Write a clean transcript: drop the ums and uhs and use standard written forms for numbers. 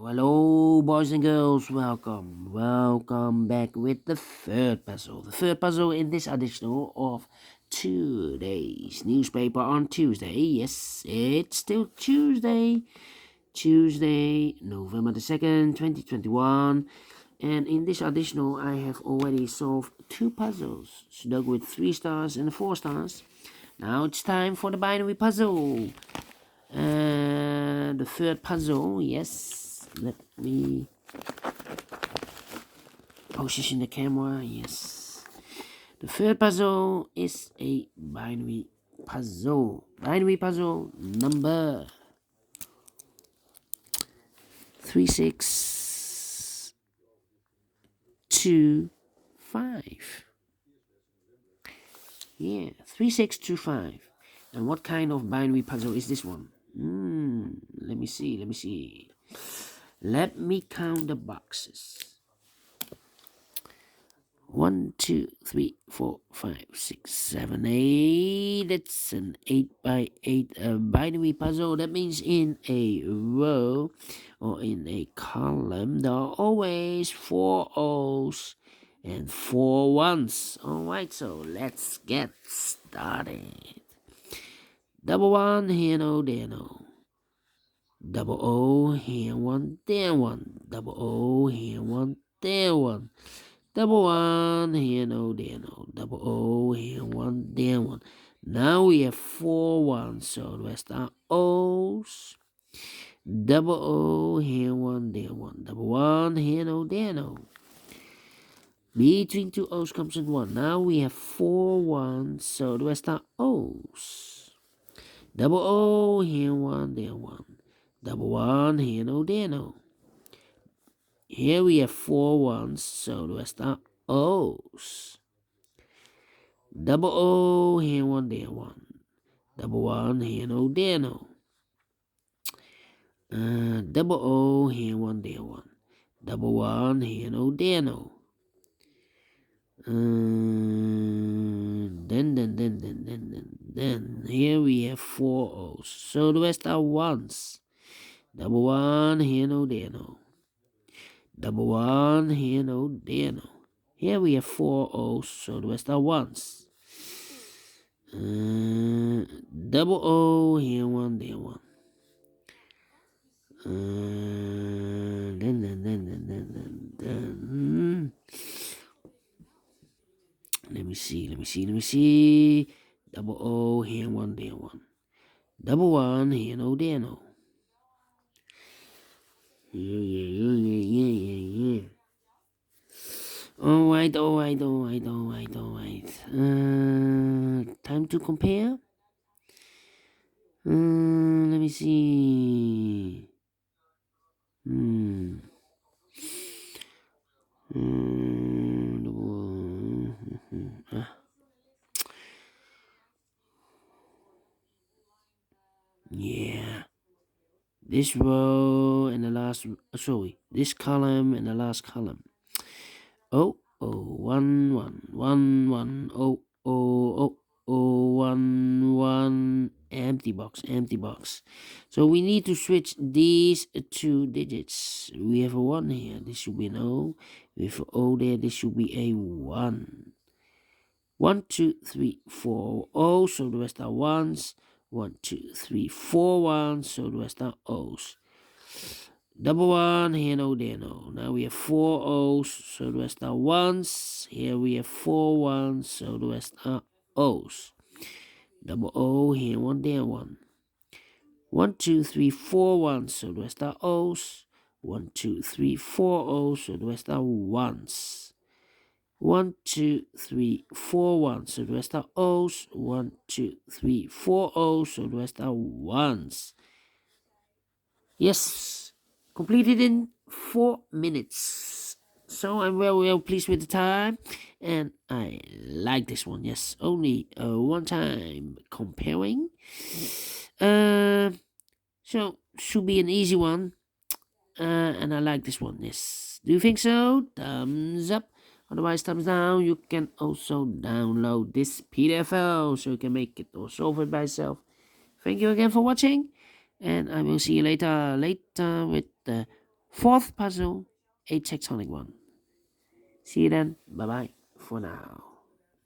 Hello, boys and girls. Welcome back with the third puzzle. The third puzzle in this edition of today's newspaper on Tuesday. Yes, it's still Tuesday. Tuesday, November the 2nd, 2021. And in this additional, I have already solved two puzzles. Sudoku with 3 stars and 4 stars. Now it's time for the binary puzzle. The third puzzle, yes. Let me position the camera, yes. The third puzzle is a binary puzzle. Binary puzzle number 3625. Yeah, 3625. And what kind of binary puzzle is this one? Let me see. Let me count the boxes. 1, 2, 3, 4, 5, 6, 7, 8. It's an 8 by 8 binary puzzle. That means in a row or in a column, there are always 4 O's and 4 ones. Alright, so let's get started. Double one, here no, there no. Double O, here one, there one. Double O, here one, there one. Double one, here no, there no. Double O, here one, there one. Now we have 4 ones, so the rest are O's. Double O, here one, there one. Double one, here no, there no. Between 2 O's comes in 1. Now we have 4 ones, so the rest are O's. Double O, here one, there one. Double one, here no, there no. Here we have 4 ones, so the rest are O's. Double O, here one, there one. Double one, here no, there no. Double O, here one, there one. Double one, here no, there no. Then here we have 4 O's, so the rest are ones. Double one, here no, there no. Double one, here no, there no. Here we have 4 O's, so the rest are ones. Double O, here one, there one. Let me see. Double O, here one, there one. Double one, here no, there no. Yeah. Alright. Time to compare. Let me see. Yeah. This row and the last, this column and the last column. Oh, 1, 1, 1, empty box. So we need to switch these 2 digits. We have a 1 here, this should be an O. We have an O there, this should be a 1. 1, 2, 3, 4 O, so the rest are ones. 1, 2, 3, 4 ones, so the rest are O's. Double one, here no, there no. Now we have 4 O's, so the rest are ones. Here we have 4 ones, so the rest are O's. Double O, here one, there one. 1, 2, 3, 4 ones, so the rest are O's. 1, 2, 3, 4 O's, so the rest are ones. 1, 2, 3, 4 ones, so the rest are O's. 1, 2, 3, 4 O's, so the rest are ones. Yes, completed in 4 minutes. So I'm very pleased with the time, and I like this one. Yes, only one time comparing. So should be an easy one, and I like this one. Yes, do you think so? Thumbs up. Otherwise, thumbs down. You can also download this PDF file so you can make it or solve it by yourself. Thank you again for watching, and I will see you later with the Fourth puzzle, a tectonic one. See you then. Bye bye for now.